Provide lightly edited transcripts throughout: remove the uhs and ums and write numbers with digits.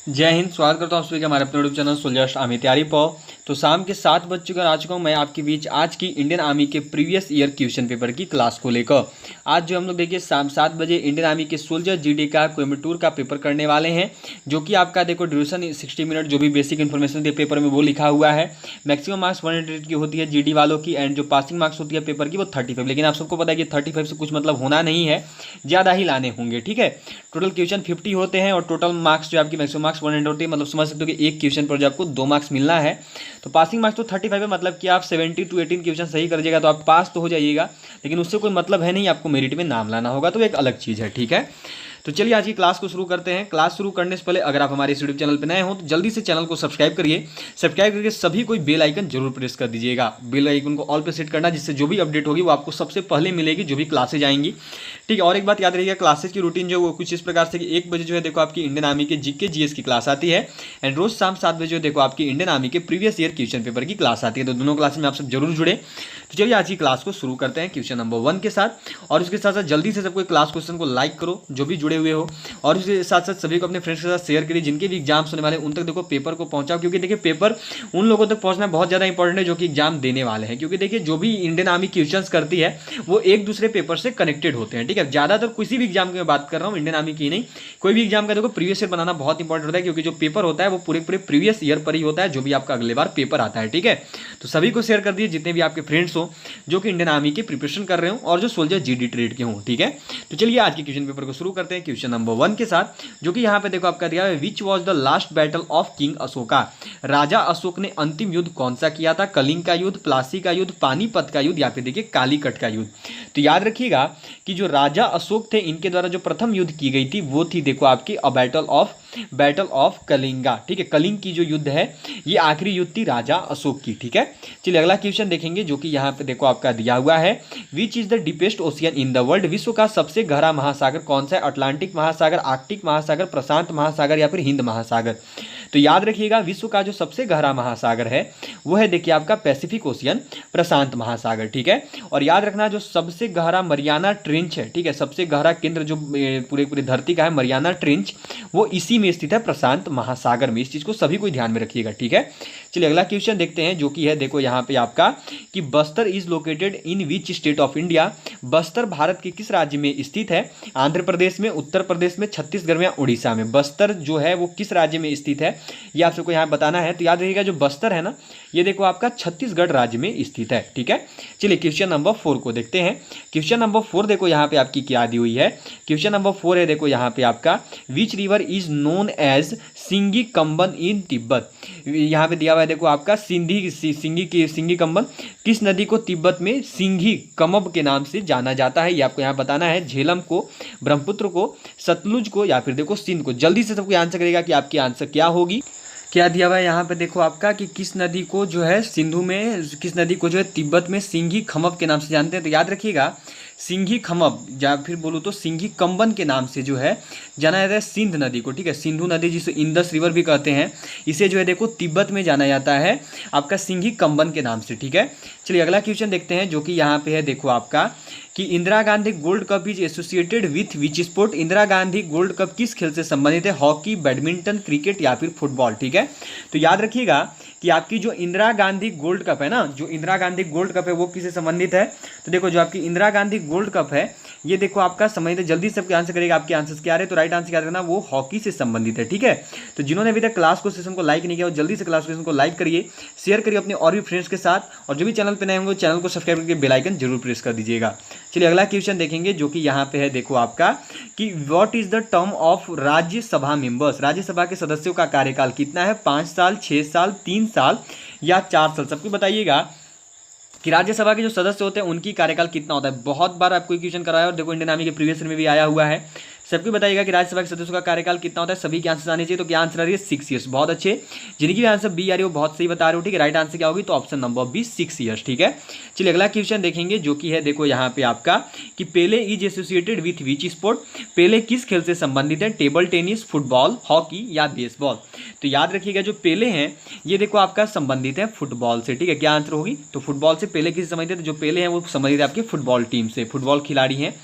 जय हिंद। स्वागत करता हूँ आप सभी का हमारे अपने यूट्यूब चैनल सुलझ आर्मी तैयारी पाओ। तो शाम के 7 बज चुके आ चुका हूँ मैं आपके बीच आज की इंडियन आर्मी के प्रीवियस ईयर क्वेश्चन पेपर की क्लास को लेकर। आज जो हम लोग देखिए शाम 7 बजे इंडियन आर्मी के सोल्जर जीडी का कोयम्बटूर का पेपर करने वाले हैं, जो कि आपका देखो ड्यूरेशन 60 मिनट, जो भी बेसिक इन्फॉर्मेशन है पेपर में वो लिखा हुआ है। मैक्सिमम मार्क्स 100 की होती है जीडी वालों की, एंड जो पासिंग मार्क्स होती है पेपर की वो 35। लेकिन आप सबको पता है कि 35 से कुछ मतलब होना नहीं है, ज़्यादा ही लाने होंगे। ठीक है, टोटल क्वेश्चन 50 होते हैं और टोटल मार्क्स जो आपकी मैक्सिमम मार्क्स 100 होती है। मतलब समझ सकते हो कि एक क्वेश्चन पर जो आपको 2 मार्क्स मिलना है। तो पासिंग मार्क्स तो 35 है, मतलब कि आप 70 to 18 क्वेश्चन सही कर जाएगा तो आप पास तो हो जाइएगा, लेकिन उससे कोई मतलब है नहीं, आपको मेरिट में नाम लाना होगा, तो एक अलग चीज़ है। ठीक है, तो चलिए आज की क्लास को शुरू करते हैं। क्लास शुरू करने से पहले अगर आप हमारे इस यूट्यूब चैनल पर नए हो तो जल्दी से चैनल को सब्सक्राइब करिए। सब्सक्राइब करके सभी कोई बेल आइकन जरूर प्रेस कर दीजिएगा। बेल आइकन को ऑल पे सेट करना, जिससे जो भी अपडेट होगी वो आपको सबसे पहले मिलेगी, जो भी क्लासेज आएंगी। ठीक है, और एक बात याद रखिएगा, क्लासेज की रूटीन जो वो कुछ इस प्रकार से कि 1 बजे जो है देखो आपकी इंडियन आर्मी के जीके जीएस की क्लास आती है, एंड रोज शाम 7 बजे देखो आपकी इंडियन आर्मी के प्रीवियस ईयर क्वेश्चन पेपर की क्लास आती है। तो दोनों क्लास में आप सब जरूर जुड़े। तो चलिए आज की क्लास को शुरू करते हैं क्वेश्चन नंबर 1 के साथ। और उसके साथ साथ जल्दी से सबको क्लास क्वेश्चन को लाइक करो जो भी जुड़े हुए हो, और उसके साथ साथ सभी को अपने फ्रेंड्स के साथ शेयर करिए। जिनके भी एग्जाम्स होने वाले हैं उन तक देखो पेपर को पहुंचाओ, क्योंकि देखिए पेपर उन लोगों तक पहुंचना बहुत ज़्यादा इंपॉर्टेंट है जो कि एग्जाम देने वाले हैं। क्योंकि देखिए जो भी इंडियन आर्मी क्वेश्चंस करती है वो एक दूसरे पेपर से कनेक्टेड होते हैं। ठीक है, ज़्यादातर किसी भी एग्जाम की मैं बात कर रहा हूँ, इंडियन आर्मी की नहीं, कोई भी एग्जाम का देखो प्रीवियस ईयर बनाना बहुत इंपॉर्टेंट होता है, क्योंकि जो पेपर होता है वो पूरे प्रीवियस ईयर पर ही होता है, जो भी आपका अगले बार पेपर आता है। ठीक है, तो सभी को शेयर कर दिए जितने भी आपके फ्रेंड्स हो जो कि इंडियन आर्मी की प्रिपरेशन कर रहे हो और जो सोल्जर जीडी ट्रेड के हों। ठीक है, तो चलिए आज के क्वेश्चन पेपर को शुरू करते हैं क्वेश्चन नंबर 1 के साथ, जो कि यहाँ पे देखो आपका दिया है, which was the last battle of king Ashoka. राजा अशोक ने अंतिम युद्ध कौन सा किया था? कलिंग का युद्ध, प्लासी का युद्ध, पानीपत का युद्ध, या फिर देखिए कालीकट का युद्ध। तो याद रखिएगा कि जो राजा अशोक थे इनके द्वारा जो प्रथम युद्ध की गई थी वो थी देखो आपकी बैटल ऑफ कलिंगा। ठीक है, कलिंग की जो युद्ध है ये आखिरी युद्ध थी राजा अशोक की। ठीक है, चलिए अगला क्वेश्चन देखेंगे, जो कि यहाँ पे देखो आपका दिया हुआ है, which is the deepest ocean in the world. विश्व का सबसे गहरा महासागर कौन सा है? अटलांटिक महासागर, आर्कटिक महासागर, प्रशांत महासागर, या फिर हिंद महासागर। तो याद रखिएगा विश्व का जो सबसे गहरा महासागर है वो है देखिए आपका पैसिफिक ओशियन, प्रशांत महासागर। ठीक है, और याद रखना जो सबसे गहरा मरियाना ट्रेंच है, ठीक है, सबसे गहरा केंद्र जो पूरी धरती का है मरियाना ट्रेंच, वो इसी में स्थित है, प्रशांत महासागर में। इस चीज को सभी को ध्यान में रखिएगा। ठीक है, चलिए अगला क्वेश्चन देखते हैं, जो कि है देखो यहाँ पे आपका कि Bastar is located in which state of India. Bastar Bharat के किस राज्य में स्थित है? आंध्र प्रदेश में, उत्तर प्रदेश में, छत्तीसगढ़ में, उड़ीसा में। बस्तर जो है वो किस राज्य में स्थित है ये आप सबको यहाँ बताना है। तो याद रखिएगा जो बस्तर है ना ये देखो आपका छत्तीसगढ़ राज्य में स्थित है। ठीक है, चलिए क्वेश्चन नंबर 4 को देखते हैं। क्वेश्चन नंबर 4 देखो यहाँ पे आपकी क्या दी हुई है। क्वेश्चन नंबर 4 है देखो यहाँ पे आपका, which river is known as Singhi Khambab in Tibet. यहाँ पे दिया हुआ है देखो आपका सिंगी कंबन किस नदी को तिब्बत में सिंघी कमब के नाम से जाना जाता है, ये आपको यहाँ बताना है। झेलम को, ब्रह्मपुत्र को, सतलुज को, या फिर देखो सिंध को। जल्दी से सबको आंसर करेगा कि आपकी आंसर क्या होगी। क्या दिया हुआ है यहाँ पे देखो आपका कि किस नदी को जो है सिंधु में, किस नदी को जो है तिब्बत में सिंघी खमब के नाम से जानते हैं। तो याद रखिएगा सिंघी खमब या फिर बोलूँ तो सिंघी कंबन के नाम से जो है जाना जाता है सिंध नदी को। ठीक है, सिंधु नदी जिसे इंदस रिवर भी कहते हैं, इसे जो है देखो तिब्बत में जाना जाता है आपका सिंघी कंबन के नाम से। ठीक है, चलिए अगला क्वेश्चन देखते हैं, जो कि यहाँ पे है देखो आपका कि Indira Gandhi gold cup is associated with which sport. Indira Gandhi gold cup किस खेल से संबंधित है? हॉकी, बैडमिंटन, क्रिकेट, या फिर फुटबॉल। ठीक है, तो याद रखिएगा कि आपकी जो इंदिरा गांधी गोल्ड कप है ना, जो इंदिरा गांधी गोल्ड कप है वो किससे संबंधित है? तो देखो जो आपकी इंदिरा गांधी गोल्ड कप है ये देखो आपका संबंधित है। जल्दी सबके आंसर करेगा आपके आंसर क्या रहे, तो राइट आंसर याद रखना वो हॉकी से संबंधित है। ठीक है, तो जिन्होंने अभी तक क्लास को सेशन को लाइक नहीं किया वो जल्दी से क्लास सेशन को लाइक करिए, शेयर करिए अपने और भी फ्रेंड्स के साथ, और जो भी चैनल पर नए होंगे चैनल को सब्सक्राइब करके बेल आइकन जरूर प्रेस कर दीजिएगा। चलिए अगला क्वेश्चन देखेंगे, जो कि यहाँ पे है देखो आपका कि what is the term of Rajya Sabha members. Rajya Sabha के सदस्यों का कार्यकाल कितना है? 5 साल, 6 साल, 3 साल, या 4 साल। सबको बताइएगा कि राज्यसभा के जो सदस्य होते हैं उनकी कार्यकाल कितना होता है। बहुत बार आपको क्वेश्चन कराया और देखो इंडियन आर्मी के प्रीवियस ईयर में भी आया हुआ है। सबको बताइएगा कि राज्यसभा के सदस्यों का कार्यकाल कितना होता है। सभी के आंसर आने चाहिए। तो क्या आंसर आ रही है? 6 ईयर्स। बहुत अच्छे, जिनकी भी आंसर बी आ रही है वो बहुत सही बता रहे हो। ठीक है, राइट आंसर क्या होगी? तो ऑप्शन नंबर बी 6 ईयर्स। ठीक है, चलिए अगला क्वेश्चन देखेंगे, जो कि है देखो यहाँ पे आपका कि Pele is associated with which sport. Pele किस खेल से संबंधित है? टेबल टेनिस, फुटबॉल, हॉकी, या बेसबॉल। तो याद रखिएगा जो पेले हैं ये देखो आपका संबंधित है फुटबॉल से। ठीक है, क्या आंसर होगी? तो फुटबॉल से पेले किससे संबंधित है? जो पेले हैं वो संबंधित है आपके फुटबॉल टीम से, फुटबॉल खिलाड़ी हैं।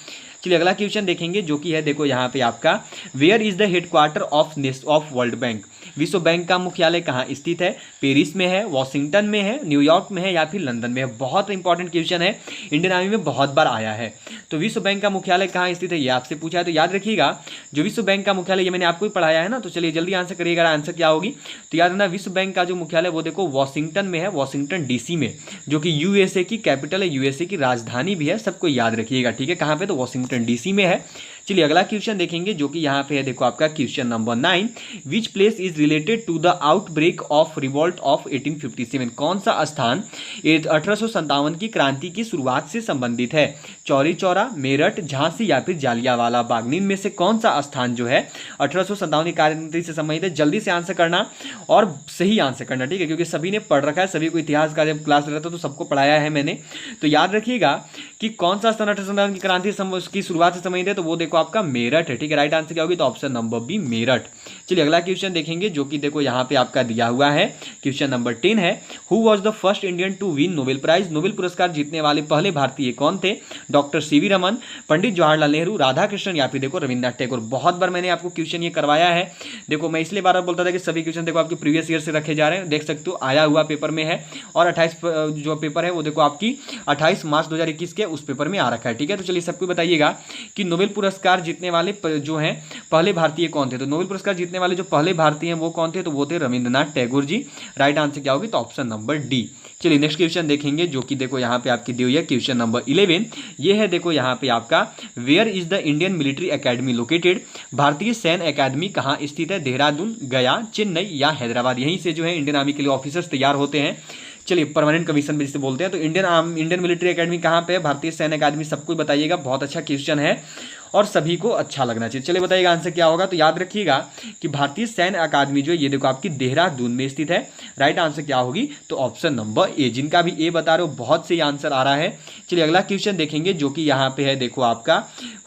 चलिए अगला क्वेश्चन देखेंगे जो कि है देखो यहाँ पे आपका, where is the headquarter of World Bank, विश्व बैंक का मुख्यालय कहाँ स्थित है? पेरिस में है, वॉशिंगटन में है, न्यूयॉर्क में है या फिर लंदन में है? बहुत इंपॉर्टेंट क्वेश्चन है, इंडियन आर्मी में बहुत बार आया है। तो विश्व बैंक का मुख्यालय कहाँ स्थित है ये आपसे पूछा है, तो याद रखिएगा जो विश्व बैंक का मुख्यालय, ये मैंने आपको ही पढ़ाया है ना, तो चलिए जल्दी आंसर करिएगा, आंसर क्या होगी? तो याद रखना विश्व बैंक का जो मुख्यालय वो देखो वॉशिंगटन में है, वॉशिंगटन डीसी में, जो कि यूएसए की कैपिटल है, यूएसए की राजधानी भी है, सबको याद रखिएगा, ठीक है। कहाँ पे? तो वॉशिंगटन डीसी में है। चलिए अगला क्वेश्चन देखेंगे जो कि यहाँ पे है देखो आपका question number 9, which place is related to the outbreak of revolt of 1857, कौन सा स्थान 1857 की क्रांति की शुरुआत से संबंधित है? चौरी चौरा, मेरठ, झांसी या फिर जालियांवाला बाग, इनमें से कौन सा स्थान जो है 1857 की क्रांति से संबंधित है? जल्दी से आंसर करना और सही आंसर करना, ठीक है, क्योंकि सभी ने पढ़ रखा है, सभी को इतिहास का जब क्लास रहता तो सबको पढ़ाया है मैंने। तो याद रखिएगा कि कौन सा स्थान 1857 की क्रांति की शुरुआत से संबंधित है, तो वो देखो आपका मेरठ है, ठीक है। राइट आंसर क्या होगी? तो ऑप्शन नंबर बी मेरठ। चलिए अगला क्वेश्चन देखेंगे जो कि देखो यहाँ पे आपका दिया हुआ है, क्वेश्चन नंबर 10 है, who was the first Indian to win Nobel prize, Nobel पुरस्कार जीतने वाले पहले भारतीय कौन थे? डॉक्टर सीवी रमन, पंडित जवाहरलाल नेहरू, राधा कृष्णन या फिर देखो रविन्द्रनाथ टैगोर। बहुत बार मैंने आपको क्वेश्चन ये करवाया है, देखो मैं इसलिए बार बोलता था कि सभी क्वेश्चन देखो आपके प्रीवियस ईयर से रखे जा रहे हैं, देख सकते हो आया हुआ पेपर में है, और 28 जो पेपर है वो देखो आपकी 28 मार्च 2021 के उस पेपर में आ रखा है, ठीक है। तो चलिए सबको बताइएगा कि नोबेल पुरस्कार जीतने वाले जो हैं पहले भारतीय कौन थे? तो नोबेल पुरस्कार जीतने वाले जो पहले भारतीय हैं वो कौन थे? तो वो थे रविन्द्रनाथ टैगोर जी। राइट आंसर क्या होगी? तो ऑप्शन नंबर डी। चलिए नेक्स्ट क्वेश्चन देखेंगे जो कि देखो यहाँ पे आपकी दी हुई है क्वेश्चन नंबर 11, ये है देखो यहाँ पे आपका, where is the Indian Military Academy located, भारतीय सैन्य अकादमी कहाँ स्थित है? देहरादून, गया, चेन्नई या हैदराबाद? यहीं से जो है इंडियन आर्मी के लिए ऑफिसर्स तैयार होते हैं। चलिए परमानेंट कमीशन भी जिसे बोलते हैं। तो इंडियन मिलिट्री एकेडमी कहाँ पे है? भारतीय सैन्य अकादमी, सबको बताइएगा, बहुत अच्छा क्वेश्चन है और सभी को अच्छा लगना चाहिए। चलिए बताइएगा आंसर क्या होगा? तो याद रखिएगा कि भारतीय सैन्य अकादमी जो है ये देखो आपकी देहरादून में स्थित है। राइट आंसर क्या होगी? तो ऑप्शन नंबर ए। जिनका भी ए बता रहे हो बहुत सही आंसर आ रहा है। चलिए अगला क्वेश्चन देखेंगे जो कि यहाँ पे है देखो आपका,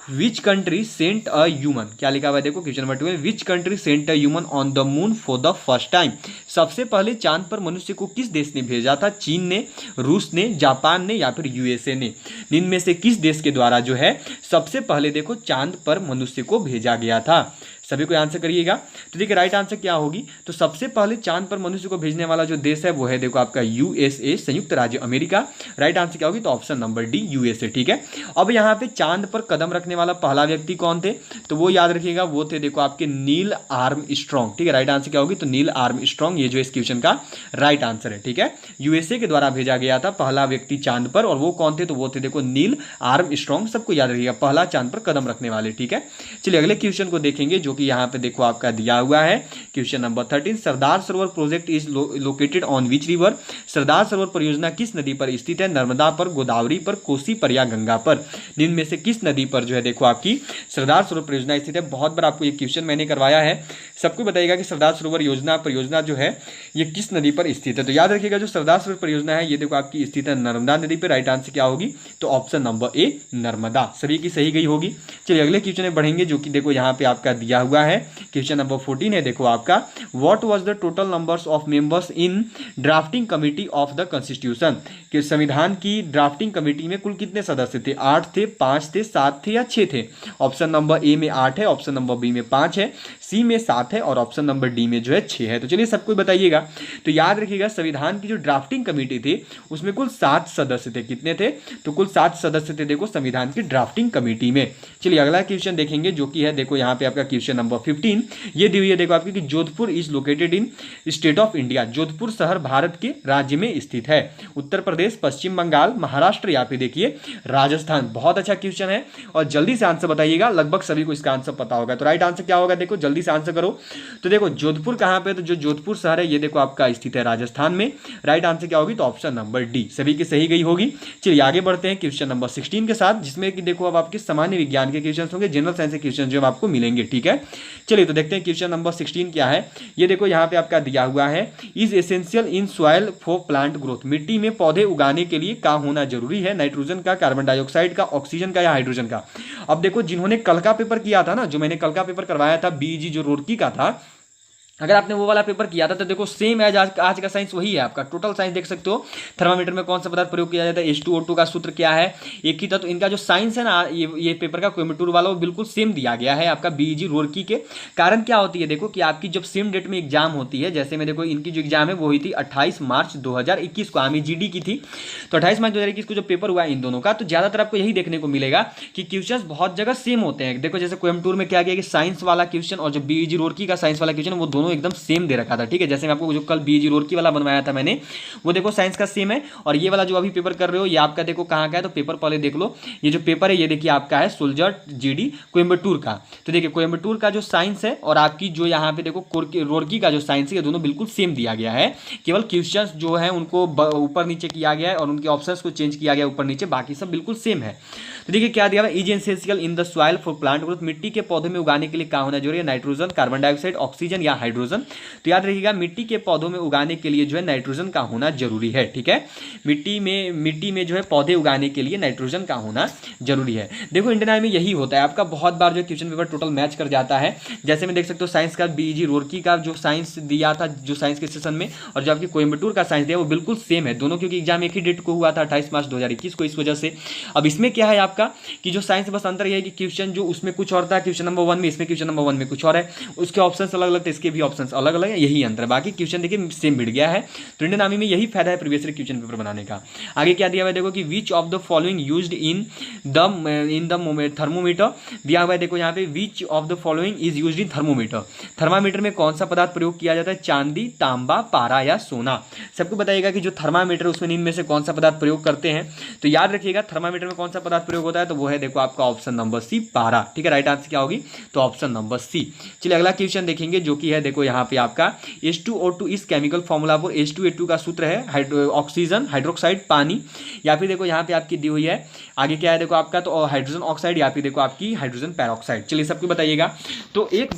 which country sent a human, क्या लिखा हुआ है देखो question number 12, which country sent a human on the moon for the first time, सबसे पहले चांद पर मनुष्य को किस देश ने भेजा था? चीन ने, रूस ने, जापान ने या फिर यूएसए ने? इनमें से किस देश के द्वारा जो है सबसे पहले देखो चांद पर मनुष्य को भेजा गया था? सभी को आंसर करिएगा। तो देखिए राइट आंसर क्या होगी? तो सबसे पहले चांद पर मनुष्य को भेजने वाला जो देश है वो है देखो आपका यूएसए, संयुक्त राज्य अमेरिका। राइट आंसर क्या होगी? तो ऑप्शन नंबर डी यूएसए, ठीक है। अब यहाँ पे चांद पर कदम रखने वाला पहला व्यक्ति कौन थे? तो वो याद रखिएगा वो थे देखो आपके नील आर्मस्ट्रांग, ठीक है। राइट आंसर क्या होगी? तो नील आर्मस्ट्रांग, ये जो इस क्वेश्चन का राइट आंसर है, ठीक है। यूएसए के द्वारा भेजा गया था पहला व्यक्ति चांद पर, और वो कौन थे? तो वो थे देखो नील आर्मस्ट्रांग, सबको याद रखिएगा, पहला चांद पर कदम रखने वाले, ठीक है। चलिए अगले क्वेश्चन को देखेंगे जो कि यहाँ पे देखो आपका दिया हुआ है question number 13, Sardar Sarovar project is located on which river, Sardar Sarovar परियोजना किस नदी पर स्थित है? नर्मदा पर, गोदावरी पर, कोसी पर या गंगा पर? इनमें से किस नदी पर जो है देखो आपकी सरदार सरोवर परियोजना स्थित है? बहुत बार आपको ये क्वेश्चन मैंने करवाया है, सबको बताइएगा कि सरदार सरोवर परियोजना जो है ये किस नदी पर स्थित है? तो याद रखिएगा जो सरदार सरोवर परियोजना है ये देखो आपकी स्थित है नर्मदा नदी पर। राइट आंसर क्या होगी? तो ऑप्शन नंबर ए नर्मदा, सभी की सही गई होगी। चलिए अगले क्वेश्चन में बढ़ेंगे जो कि देखो यहाँ पे आपका दिया हुआ है क्वेश्चन नंबर 14 है देखो आपका, what was the total numbers of members in drafting committee of the constitution, कि संविधान की ड्राफ्टिंग कमेटी में कुल कितने सदस्य थे? 8 थे, 5 थे, 7 थे या 6 थे? ऑप्शन नंबर ए में 8 है, ऑप्शन नंबर बी में 5 है, सी में 7 है और ऑप्शन नंबर डी में जो है 6 है। तो चलिए सबको बताइएगा। तो याद रखिएगा संविधान की जो ड्राफ्टिंग कमेटी थी उसमें कुल 7 सदस्य थे। कितने थे? तो कुल 7 सदस्य थे देखो संविधान की ड्राफ्टिंग कमेटी में। चलिए अगला क्वेश्चन देखेंगे जो कि है देखो यहाँ पे आपका क्वेश्चन नंबर 15, ये दी हुई है देखो आपकी कि Jodhpur is located in state of India, Jodhpur शहर भारत के राज्य में स्थित है। उत्तर प्रदेश, पश्चिम बंगाल, महाराष्ट्र या फिर देखिए राजस्थान। बहुत अच्छा क्वेश्चन है और जल्दी से आंसर बताइएगा, लगभग सभी को इसका आंसर पता होगा। तो राइट आंसर क्या होगा? देखो जल्दी से आंसर करो। तो देखो जोधपुर कहां पे? तो जो जोधपुर शहर है ये देखो आपका स्थित है राजस्थान में। राइट आंसर क्या होगी? तो ऑप्शन नंबर डी, सभी की सही गई होगी। चलिए आगे बढ़ते हैं क्वेश्चन नंबर 16 के साथ, जिसमें कि देखो अब आपके सामान्य विज्ञान के क्वेश्चन होंगे, जनरल साइंस के क्वेश्चन जो आपको मिलेंगे, ठीक है। चलिए तो देखते हैं क्वेश्चन नंबर 16 क्या है। ये देखो यहाँ पे आपका दिया हुआ है, is essential in soil for plant growth, मिट्टी में पौधे उगाने के लिए क्या होना जरूरी है? नाइट्रोजन का, कार्बन डाइऑक्साइड का, ऑक्सीजन का या हाइड्रोजन का? अब देखो जिन्होंने कल का पेपर किया था ना, जो मैंने कल का पेपर करवाया था बीईजी जो रुड़की का था, अगर आपने वो वाला पेपर किया था तो देखो सेम एज आज का साइंस वही है आपका। टोटल साइंस देख सकते हो, थर्मामीटर में कौन सा पदार्थ प्रयोग किया जाता है, H2O2 का सूत्र क्या है, एक ही तत्व। इनका जो साइंस है ना, ये पेपर का कोयम्बटूर वाला वो बिल्कुल सेम दिया गया है आपका बीईजी रुड़की के। कारण क्या होती है देखो कि आपकी जब सेम डेट में एग्जाम होती है, जैसे में देखो इनकी जो एग्जाम है वो हुई थी 28 मार्च 2021 को, आमी जीडी की थी। तो 28 मार्च 2021 को जो पेपर हुआ इन दोनों का, तो ज्यादातर आपको यही देखने को मिलेगा कि क्वेश्चंस बहुत जगह सेम होते हैं। देखो जैसे कोयम्बटूर में क्या किया कि साइंस वाला क्वेश्चन और जो बीईजी रुड़की का साइंस वाला क्वेश्चन वो दोनों एकदम सेम दे रखा था, ठीक है। जैसे मैं आपको जो कल बीईजी रुड़की वाला बनवाया था मैंने, वो देखो साइंस का सेम है। और ये वाला जो अभी पेपर कर रहे हो ये आपका देखो कहाँ का है, तो पेपर पहले देख लो। ये जो पेपर है ये देखिए आपका है सोल्जर जीडी कोयम्बटूर का। तो देखिए कोयम्बटूर का जो साइंस है और आपकी जो यहाँ पे देखो रुड़की का जो साइंस है, ये दोनों बिल्कुल सेम दिया गया है। केवल क्वेश्चंस जो है उनको ऊपर नीचे किया गया है और उनके ऑप्शंस को चेंज किया गया ऊपर नीचे, बाकी सब बिल्कुल सेम है। तो देखिए क्या दिया हुआ, is essential in the soil for plant growth. मिट्टी के पौधों में उगाने के लिए क्या होना जरूरी है, नाइट्रोजन, कार्बन डाइऑक्साइड, ऑक्सीजन या हाइड्रोजन। तो याद रखिएगा मिट्टी के पौधों में उगाने के लिए जो है नाइट्रोजन का होना जरूरी है, ठीक है। मिट्टी में जो है पौधे उगाने के लिए नाइट्रोजन का होना जरूरी है। देखो इंडियन आर्मी में यही होता है आपका, बहुत बार जो क्वेश्चन पेपर टोटल मैच कर जाता है। जैसे मैं देख सकते हो साइंस का बीईजी रुड़की का जो साइंस दिया था जो साइंस के सेशन में, और जो आपकी कोयम्बटूर का साइंस दिया वो बिल्कुल सेम है दोनों, क्योंकि एग्जाम एक ही डेट को हुआ था 28 मार्च 2021 को, इस वजह से। अब इसमें क्या है आपका कि जो साइंस बस अंतर यह है कि क्वेश्चन जो उसमें कुछ और था क्वेश्चन नंबर 1 में, इसमें क्वेश्चन नंबर 1 में कुछ और है, उसके ऑप्शंस अलग अलग थे, इसके भी ऑप्शंस अलग अलग है, यही अंतर है। बाकी क्वेश्चन देखिए सेम मिट गया है। तो इंडियन आर्मी में यही फायदा है प्रीवियस ईयर क्वेश्चन पेपर बनाने का। आगे क्या दिया हुआ है देखो कि which of the following used in the thermometer दिया हुआ है। देखो यहाँ पे which of the following is used in thermometer. Thermometer में कौन सा पदार्थ प्रयोग किया जाता है, चांदी, तांबा, पारा या सोना। सबको बताइएगा कि जो थर्मामीटर उसमें निम्न में से कौन सा पदार्थ प्रयोग करते हैं। तो याद रखिएगा थर्मामीटर में कौन सा पदार्थ प्रयोग होता है, तो वो है देखो आपका ऑप्शन नंबर सी, पारा, ठीक है। राइट आंसर क्या होगी, तो ऑप्शन नंबर सी। चलिए अगला क्वेश्चन देखेंगे जो कि है देखो यहाँ पे आपका H2O2 इस केमिकल फॉर्मूला फॉर H2A2 का सूत्र है ऑक्सीजन, हाइड्रोक्साइड, पानी, या फिर देखो यहाँ पे आपकी दी हुई है आगे क्या है देखो आपका, तो हाइड्रोजन ऑक्साइड या फिर देखो आपकी हाइड्रोजन पेरोक्साइड। चलिए सबको बताइएगा। तो एक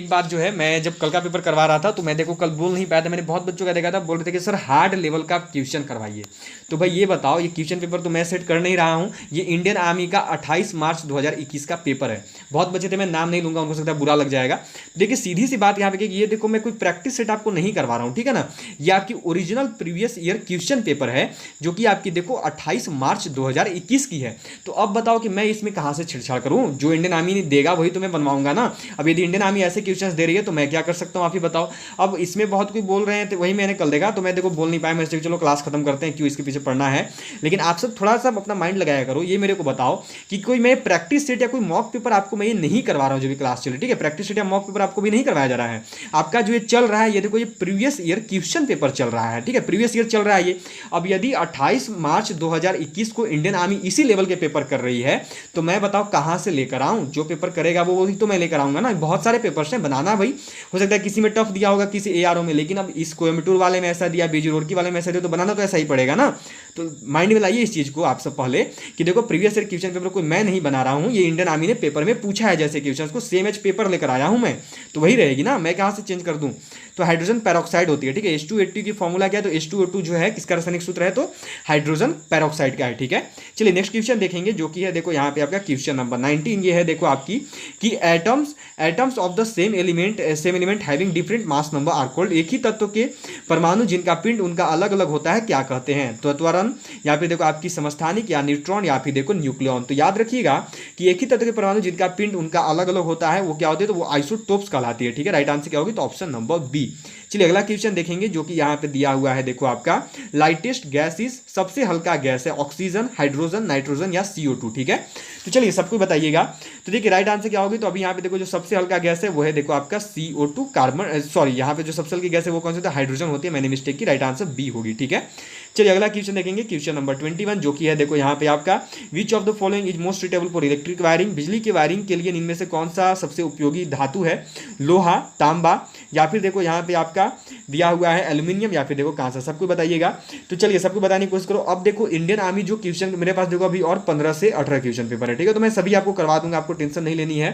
बात जो है, मैं जब कल का पेपर करवा रहा था तो मैं देखो कल बोल नहीं पाया था, मैंने बहुत बच्चों का देखा था बोल रहे थे कि सर हार्ड लेवल का क्वेश्चन करवाइए। तो भाई ये बताओ, ये क्वेश्चन पेपर तो मैं सेट कर नहीं रहा हूँ, ये इंडियन आर्मी का 28 मार्च 2021 का पेपर है। बहुत बच्चे थे, मैं नाम नहीं लूंगा, उनको सकता है बुरा लग जाएगा। देखिए सीधी सी बात यहाँ पे कि ये देखो मैं कोई प्रैक्टिस सेट आपको नहीं करवा रहा हूँ, ठीक है ना। ये आपकी original previous year question paper है जो कि आपकी देखो 28 मार्च 2021 की है। तो अब बताओ कि मैं इसमें कहाँ से छेड़छाड़ करूँ, जो इंडियन आर्मी ने देगा वही तो मैं बनवाऊंगा ना। अब यदि इंडियन आर्मी ऐसे क्वेश्चंस दे रही है तो मैं क्या कर सकता हूँ, आप ही बताओ। अब इसमें बहुत कोई बोल रहे हैं तो वही मैंने कल देखा, तो मैं देखो बोल नहीं पाया, मैं चलो क्लास खत्म करते हैं, क्यों इसके पीछे पढ़ना है। लेकिन आप सब थोड़ा सा अपना माइंड लगाया करो। ये मेरे को बताओ कि कोई मैं प्रैक्टिस सेट या कोई मॉक पेपर आपको मैं ये नहीं करवा रहा हूँ जो भी क्लास चले, ठीक है। प्रैक्टिस सेट या मॉक पेपर आपको भी नहीं करवाया जा रहा है। आपका जो ये चल रहा है ये देखो ये प्रीवियस ईयर क्वेश्चन पेपर चल रहा है, ठीक है। प्रीवियस ईयर चल रहा है ये। अब यदि 28 मार्च 2021 को इंडियन आर्मी इसी लेवल के पेपर कर रही है तो मैं बताओ कहां से लेकर आऊं। जो पेपर करेगा वो वही तो मैं लेकर आऊंगा ना। बहुत सारे पेपर्स हैं बनाना भाई, हो सकता है किसी में टफ दिया होगा, किसी एआरओ में, लेकिन अब इस कोयम्बटूर वाले में ऐसा दिया, बीईजी रुड़की वाले में ऐसा दिया, तो बनाना तो ऐसा ही पड़ेगा ना। तो माइंड में लाइए इस चीज को आप सब पहले कि देखो प्रीवियस ईयर क्वेश्चन पेपर कोई मैं नहीं बना रहा हूं, ये इंडियन आर्मी ने पेपर में पूछा है, जैसे क्वेश्चन को सेम एज पेपर लेकर आया हूं मैं, तो वही रहेगी ना, मैं कहां से चेंज कर दूं। तो हाइड्रोजन पेरोक्साइड होती है, ठीक है। H2O2 की फॉर्मूला क्या है, तो H2O2 जो है किसका रासायनिक सूत्र है, तो हाइड्रोजन पेरोक्साइड का है, ठीक है। चलिए नेक्स्ट क्वेश्चन देखेंगे जो कि है देखो यहाँ पे आपका क्वेश्चन नंबर 19। ये है देखो आपकी कि atoms of the same element having different mass number are called. एक ही तत्व के परमाणु जिनका पिंड उनका अलग अलग होता है क्या कहते हैं, तो त्वरण या फिर देखो आपकी समस्थानिक या न्यूट्रॉन या फिर देखो न्यूक्लियॉन। तो याद रखिएगा कि एक ही तत्व के परमाणु जिनका पिंड उनका अलग अलग होता है वो क्या होते हैं, तो वो आइसोटोप्स कहलाती है, ठीक है। राइट आंसर क्या होगी, तो ऑप्शन नंबर बी। चलिए अगला क्वेश्चन देखेंगे जो कि यहाँ पे दिया हुआ है देखो आपका लाइटेस्ट गैस इज, सबसे हल्का गैस है ऑक्सीजन, हाइड्रोजन, नाइट्रोजन या CO2, ठीक है। तो चलिए सबको बताइएगा। तो देखिए राइट आंसर क्या होगी, तो अभी यहाँ पे देखो जो सबसे हल्का गैस है वो है देखो आपका CO2 कार्बन, सॉरी यहाँ पे जो सबसे हल्की गैस है वो कौन सी है, हाइड्रोजन होती है, मैंने मिस्टेक की, राइट आंसर बी होगी, ठीक है। चलिए अगला क्वेश्चन देखेंगे क्वेश्चन नंबर 21 जो कि है देखो यहाँ पे आपका which of the following is most suitable for electric wiring. बिजली के वायरिंग के लिए इनमें से कौन सा सबसे उपयोगी धातु है, लोहा, तांबा या फिर देखो यहाँ पे आपका दिया हुआ है एल्यूमिनियम या फिर देखो कांसा। सबको बताइएगा। तो चलिए सबको बताने की कोशिश करो। अब देखो इंडियन आर्मी जो क्वेश्चन मेरे पास देखो अभी और 15 से 18 क्वेश्चन पेपर है, ठीक है। तो मैं सभी आपको करवा दूंगा, आपको टेंशन नहीं लेनी है।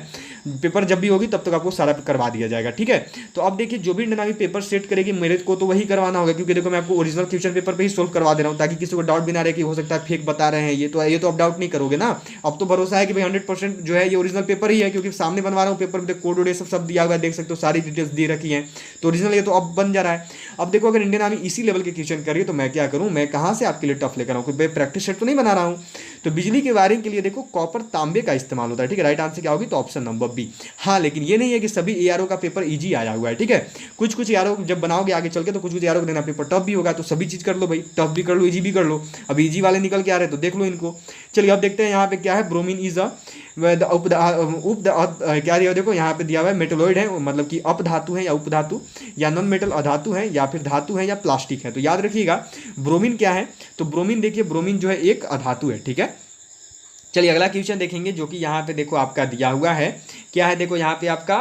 पेपर जब भी होगी तब तक आपको सारा करवा दिया जाएगा, ठीक है। तो अब देखिए जो भी इंडियन आर्मी पेपर सेट करेगी मेरे को तो वही करवाना होगा, क्योंकि देखो मैं आपको ओरिजिनल क्वेश्चन पेपर पे ही सोल्व सोल्व करवा दे रहा हूँ, ताकि किसी को डाउट भी ना रहे कि हो सकता है फेक बता रहे हैं ये तो आप डाउट नहीं करोगे ना। अब तो भरोसा है कि भाई 100% जो है ये ओरिजिनल पेपर ही है, क्योंकि सामने बनवा रहा हूँ पेपर में कोड वोड सब दिया हुआ है, देख सकते हो सारी डिटेल्स दी रखी है, तो ओरिजिनल ये तो अब बन जा रहा है। अब देखो अगर इंडियन आर्मी इसी लेवल के क्वेश्चन कर रही है तो मैं क्या करूँ, मैं कहाँ से आपके लिए टफ लेकर आऊँ, कोई प्रैक्टिस सेट तो नहीं बना रहा हूँ। तो बिजली के वायरिंग के लिए देखो कॉपर तांबे का इस्तेमाल होता है, ठीक है। राइट आंसर क्या होगी, तो ऑप्शन नंबर बी। हाँ, लेकिन ये नहीं है कि सभी एआरओ का पेपर इजी आया हुआ है, ठीक है। कुछ एआरओ जब बनाओगे आगे चल के तो कुछ एआरओ को देना पेपर टफ भी होगा, तो सभी चीज कर लो भाई, टफ भी कर लो इजी भी कर लो। अब इजी वाले निकल के आ रहे हैं तो देख लो इनको। चलिए अब देखते हैं यहाँ पे क्या है, ब्रोमीन इज अ क्या दिया देखो यहाँ पे दिया हुआ है, मेटलोइड है, मतलब कि अपधातु है या उपधातु, या नॉन मेटल अधातु है, या फिर धातु है या प्लास्टिक है। तो याद रखिएगा ब्रोमीन क्या है, तो ब्रोमीन देखिए ब्रोमीन जो है एक अधातु है, ठीक है। चलिए अगला क्वेश्चन देखेंगे जो कि यहाँ पे देखो आपका दिया हुआ है, क्या है देखो यहाँ पे आपका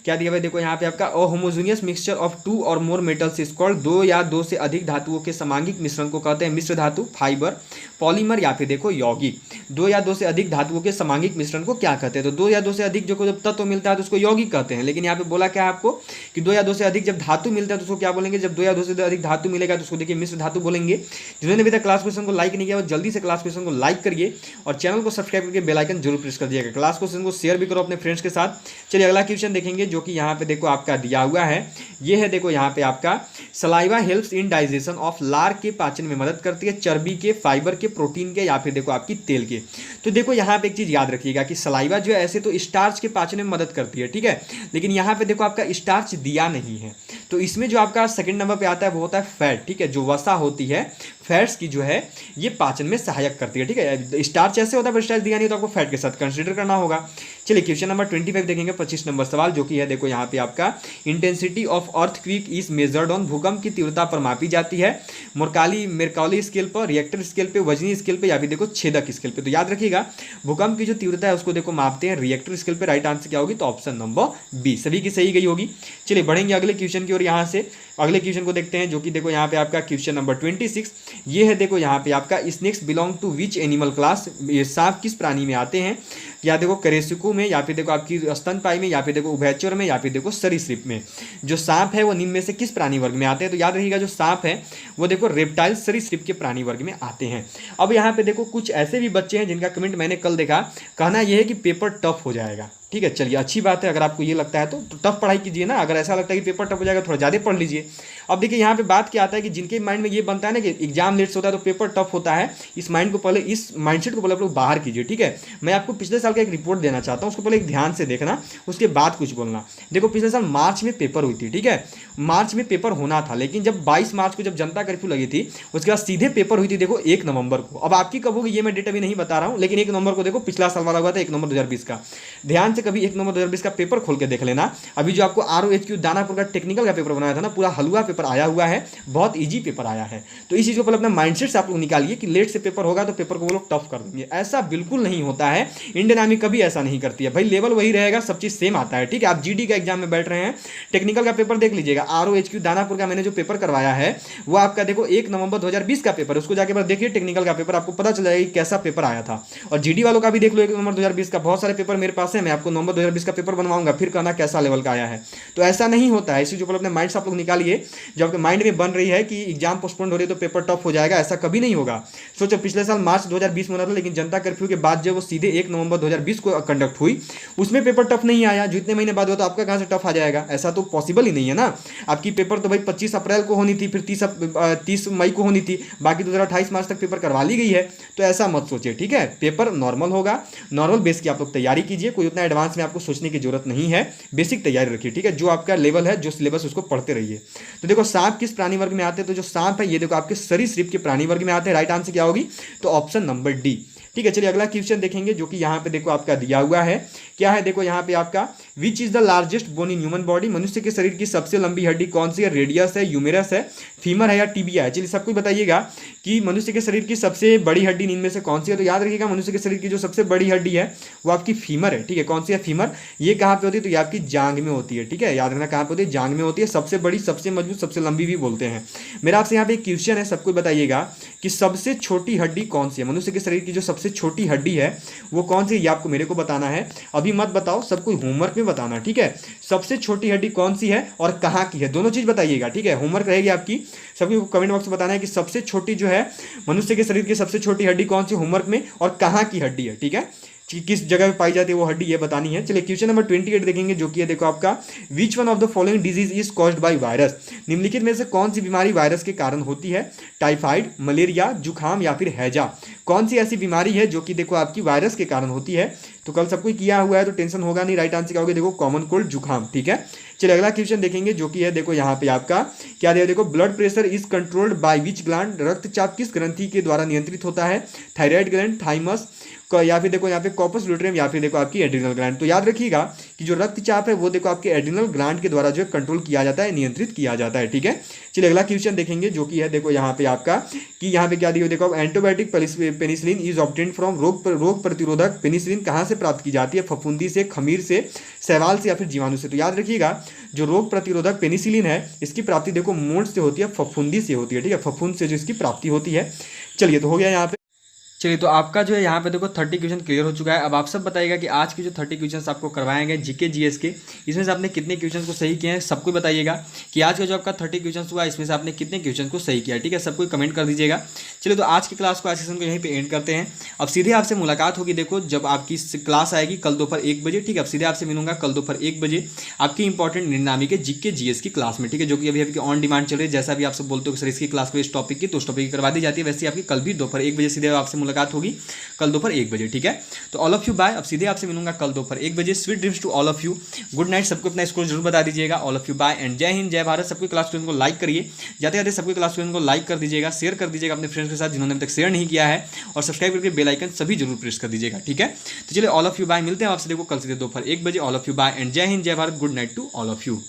क्या दिया हुआ है, देखो यहाँ पे आपका होमोजेनियस मिक्सचर ऑफ 2 और मोर मेटल्स इज कॉल्ड, 2 या 2 से अधिक धातुओं के समांगिक मिश्रण को कहते हैं मिश्र धातु, फाइबर, पॉलीमर या फिर देखो यौगिक। 2 या 2 से अधिक धातुओं के समांगिक मिश्रण को क्या कहते हैं, तो 2 या 2 से अधिक जो जब तत्व मिलता है तो उसको यौगिक कहते हैं। लेकिन यहाँ पे बोला क्या है आपको कि 2 या 2 से अधिक जब धातु मिलता है तो उसको क्या बोलेंगे, जब 2 या 2 से अधिक धातु मिलेगा तो उसको देखिए मिश्र धातु बोलेंगे। जिन्होंने अभी तक क्लास क्वेश्चन को लाइक नहीं किया वो जल्दी से क्लास क्वेश्चन को लाइक करिए और चैनल को सब्सक्राइब करके बेल आइकन जरूर प्रेस कर दिएगा। क्लास क्वेश्चन को शेयर भी करो अपने फ्रेंड्स के साथ। चलिए अगला क्वेश्चन देखेंगे जो कि यहाँ पे देखो आपका दिया हुआ है, ये है देखो यहाँ पे आपका saliva helps in digestion of लार के पाचन में मदद करती है, चर्बी के, फाइबर के, प्रोटीन के या फिर देखो आपकी तेल के। तो देखो यहाँ पे एक चीज याद रखिएगा कि सलाइवा जो है ऐसे तो स्टार्च के पाचन में मदद करती है, ठीक है, लेकिन यहाँ पे देखो आपका स्टार्च दिया नहीं है, तो इसमें जो आपका सेकंड नंबर पे आता है वो होता है फैट, ठीक है। जो वसा होती है फैट्स की जो है ये पाचन में सहायक करती है, ठीक है। स्टार्च ऐसे होता है पर स्टार्च दिया नहीं तो आपको फैट के साथ कंसीडर करना होगा। चलिए क्वेश्चन नंबर 25 देखेंगे, 25 नंबर सवाल जो कि है देखो यहाँ पे आपका intensity of earthquake is measured on, भूकंप की तीव्रता पर मापी जाती है मेरकॉली स्केल पर, रिएक्टर स्केल पे, वजनी स्केल पे या फिर देखो छेदक स्केल पे। तो याद रखिएगा भूकंप की जो तीव्रता है उसको देखो मापते हैं रिएक्टर स्केल पे। राइट आंसर क्या होगी, तो ऑप्शन नंबर बी, सभी की सही गई होगी। चलिए बढ़ेंगे अगले क्वेश्चन की ओर, यहाँ से अगले क्वेश्चन को देखते हैं जो कि देखो यहाँ पे आपका क्वेश्चन नंबर 26 ये है देखो यहाँ पे आपका snakes belong to which animal class, ये सांप किस प्राणी में आते हैं, या देखो करेसिको में, या फिर देखो आपकी स्तनपायी में, या फिर देखो उभयचर में, या फिर देखो सरीसृप में। जो सांप है वो निम्न में से किस प्राणी वर्ग में आते हैं, तो याद रखिएगा जो सांप है वो देखो रेप्टाइल सरीसृप के प्राणी वर्ग में आते हैं। अब यहाँ पे देखो कुछ ऐसे भी बच्चे हैं जिनका कमेंट मैंने कल देखा, कहना यह है कि पेपर टफ हो जाएगा, ठीक है। चलिए अच्छी बात है, अगर आपको ये लगता है तो टफ पढ़ाई कीजिए ना, अगर ऐसा लगता है कि पेपर टफ हो जाएगा थोड़ा ज़्यादा पढ़ लीजिए। अब देखिए यहाँ पे बात क्या आता है कि जिनके माइंड में ये बनता है ना कि एग्जाम लेट से होता है तो पेपर टफ होता है, इस माइंड को पहले, इस माइंडसेट को पहले आप लोग बाहर कीजिए, ठीक है। मैं आपको पिछले साल का एक रिपोर्ट देना चाहता हूँ, उसको पहले एक ध्यान से देखना, उसके बाद कुछ बोलना। देखो पिछले साल मार्च में पेपर हुई थी, ठीक है, मार्च में पेपर होना था, लेकिन जब 22 मार्च को जब जनता कर्फ्यू लगी थी उसके बाद सीधे पेपर हुई थी देखो 1 नवंबर को। अब आपकी कब होगी ये मैं डेट अभी नहीं बता रहा हूँ, लेकिन 1 नवंबर को देखो पिछला साल वाला हुआ था 1 नवंबर 2020 का। ध्यान से कभी 1 नवंबर 2020 का पेपर खोल के देख लेना। अभी जो आपको ROHQ दानापुर का टेक्निकल का पेपर बनाया था ना, पूरा हलवा पेपर आया हुआ है, बहुत ईजी पेपर आया है। तो इस चीज को पहले अपना माइंडसेट से आप लोग निकालिए कि लेट से पेपर होगा तो पेपर को वो लोग टफ कर देंगे, ऐसा बिल्कुल नहीं होता है। इंडियन आर्मी कभी ऐसा नहीं करती है भाई, लेवल वही रहेगा, सब चीज सेम आता है, ठीक है। आप GD का एग्जाम में बैठ रहे हैं, टेक्निकल का पेपर देख लीजिएगा, ROHQ दानापुर का मैंने जो पेपर करवाया है वो आपका देखो 1 नवंबर 2020 का पेपर, उसको जाके देखिए टेक्निकल का पेपर, आपको पता चल जाएगा कि कैसा पेपर आया था। और GD वालों का भी देख लो 1 नवंबर 2020 का, बहुत सारे पेपर मेरे पास है, मैं आपको नवंबर 2020 का पेपर बनवाऊंगा, फिर कहना कैसा लेवल का आया है। तो ऐसा नहीं होता है, इसी जो अपने माइंड से आप लोग निकालिए, जो आपके माइंड में बन रही है कि एग्जाम पोस्टपोन हो रही है तो पेपर टफ हो जाएगा, ऐसा कभी नहीं होगा। सोचो पिछले साल मार्च 2020 में होना था, लेकिन जनता कर्फ्यू के बाद जब वो सीधे 1 नवंबर 2020 को कंडक्ट हुई उसमें पेपर टफ नहीं आया, जो इतने महीने बाद हुआ तो आपका कहाँ से टफ आ जाएगा, ऐसा तो पॉसिबल ही नहीं है ना। आपकी पेपर तो भाई 25 अप्रैल को होनी थी, फिर 30 मई को होनी थी, बाकी 2028 मार्च तक पेपर करवा ली गई है, तो ऐसा मत सोचिए, ठीक है। पेपर नॉर्मल होगा, नॉर्मल बेस की आप लोग तैयारी कीजिए, कोई उतना एडवांस में आपको सोचने की जरूरत नहीं है, बेसिक तैयारी रखिए, ठीक है। जो आपका लेवल है, जो सिलेबस उसको पढ़ते रहिए। तो देखो सांप किस प्राणी वर्ग में आते हैं, तो जो सांप है ये देखो आपके सरीसृप के प्राणी वर्ग में आते हैं। राइट आंसर क्या होगी, तो ऑप्शन नंबर डी, ठीक है। चलिए अगला क्वेश्चन देखेंगे जो कि यहाँ पे देखो आपका दिया हुआ है, क्या है देखो यहाँ पे आपका which is the largest bone in human body, मनुष्य के शरीर की सबसे लंबी हड्डी कौन सी है, रेडियस है, ह्यूमेरस है, फीमर है या टिबिया है। चलिए सब कुछ बताइएगा कि मनुष्य के शरीर की सबसे बड़ी हड्डी इनमें से कौन सी है। तो याद रखिएगा मनुष्य के शरीर की जो सबसे बड़ी हड्डी है वो आपकी फीमर है, ठीक है। कौन सी है, फीमर। ये कहाँ पे होती है, तो ये आपकी जांग में होती है, ठीक है। याद रखना कहाँ पे होती है, जांग में होती है, सबसे बड़ी, सबसे मजबूत, सबसे लंबी भी बोलते हैं। मेरा आपसे यहाँ पे एक क्वेश्चन है, सब कुछ बताइएगा कि सबसे छोटी हड्डी कौन सी है, मनुष्य के शरीर की जो सबसे छोटी हड्डी है वो कौन सी है, ये आपको मेरे को बताना है। अभी मत बताओ, सब कुछ होमवर्क में बताना, ठीक है। सबसे छोटी हड्डी कौन सी है और कहाँ की है, दोनों चीज बताइएगा, ठीक है। होमवर्क रहेगी आपकी, सभी कमेंट बॉक्स में बताना है कि सबसे छोटी जो है मनुष्य के शरीर की सबसे छोटी हड्डी कौन सी होमवर्क में, और कहाँ की हड्डी है, ठीक है, किस जगह पे पाई जाती है वो हड्डी, ये बतानी है। चलिए क्वेश्चन नंबर 28 देखेंगे, जो कि है देखो आपका, which one of the following disease is caused by virus, निम्नलिखित में से कौन सी बीमारी वायरस के कारण होती है, टाइफाइड, मलेरिया, जुखाम या फिर हैजा, कौन सी ऐसी बीमारी है जो कि देखो आपकी वायरस के कारण होती है। तो कल सबको किया हुआ है तो टेंशन होगा नहीं, राइट आंसर क्या होगा, देखो कॉमन कोल्ड, जुखाम, ठीक है। चलिए अगला क्वेश्चन देखेंगे, जो कि है देखो यहाँ पे आपका क्या दिया, देखो blood pressure is controlled by which gland, रक्तचाप किस ग्रंथि के द्वारा नियंत्रित होता है, थायराइड ग्लैंड, थाइमस, या फिर देखो यहाँ पे कॉर्पस ल्यूटेरियम, या फिर देखो आपकी एड्रिनल ग्लैंड। तो याद रखिएगा कि जो रक्तचाप है वो देखो आपके एड्रिनल ग्लैंड के द्वारा जो है कंट्रोल किया जाता है, नियंत्रित किया जाता है, ठीक है। चलिए अगला क्वेश्चन देखेंगे, जो कि है देखो यहाँ पे आपका कि यहाँ पे क्या दिया, देखो antibiotic penicillin is obtained from रोग प्रतिरोधक पेनिसिलिन कहाँ से प्राप्त की जाती है, फफूंदी से, खमीर से, शैवाल से या फिर जीवाणु से। तो याद रखिएगा जो रोग प्रतिरोधक पेनिसिलिन है इसकी प्राप्ति देखो मोल्ड से होती है, फफूंदी से होती है, ठीक है, फफूंद से जो इसकी प्राप्ति होती है। चलिए तो हो गया यहाँ पे। चलिए तो आपका जो है यहाँ पे देखो 30 क्वेश्चन क्लियर हो चुका है। अब आप सब बताइएगा कि आज की जो 30 क्वेश्चन आपको करवाए गए जीके जीएस के, इसमें से आपने कितने क्वेश्चन को सही किए हैं, सबको बताइएगा कि आज का जो आपका 30 क्वेश्चन हुआ इसमें से आपने कितने क्वेश्चन को सही किया, ठीक है, सबको कमेंट कर दीजिएगा। चलिए तो आज की क्लास को, आज सेशन को यहीं पे एंड करते हैं। अब सीधे आपसे मुलाकात होगी देखो जब आपकी क्लास आएगी कल दोपहर 1 बजे, ठीक है। अब सीधे आपसे मिलूंगा कल दोपहर 1 बजे आपकी इंपॉर्टेंट इंडियन आर्मी के जीके जीएस की क्लास में, ठीक है, जो कि अभी आपकी ऑन डिमांड चल रही है। जैसा भी आप सब बोलते हो सर इसकी क्लास को इस टॉपिक की, तो उस टॉपिक की करवा दी जाती है, वैसे आपकी कल भी दोपहर 1 बजे सीधे आपसे मुलाकात होगी, कल दोपहर 1 बजे, ठीक है। तो ऑल ऑफ यू बाय। अब सीधे आपसे मिलूंगा कल दोपहर 1 बजे। Sweet dreams to all of you, good night. सबको अपना स्कोर जरूर बता दीजिएगा। All of you bye and जय हिंद, जय भारत। सबको क्लास स्टूडेंट को लाइक करिए, जाते जाते सबको क्लास स्टूडेंट को लाइक कर दीजिएगा, शेयर कर दीजिएगा अपने फ्रेंड्स के साथ जिन्होंने अभी तक शेयर नहीं किया है, और सब्सक्राइब करके बेल आइकन सभी जरूर प्रेस कर दीजिएगा, ठीक है। तो चलिए ऑल ऑफ यू बाय, मिलते हैं आपसे देखो कल सीधे दोपहर 1 बजे। All of you bye and जय हिंद, जय Bharat, good night to all of you.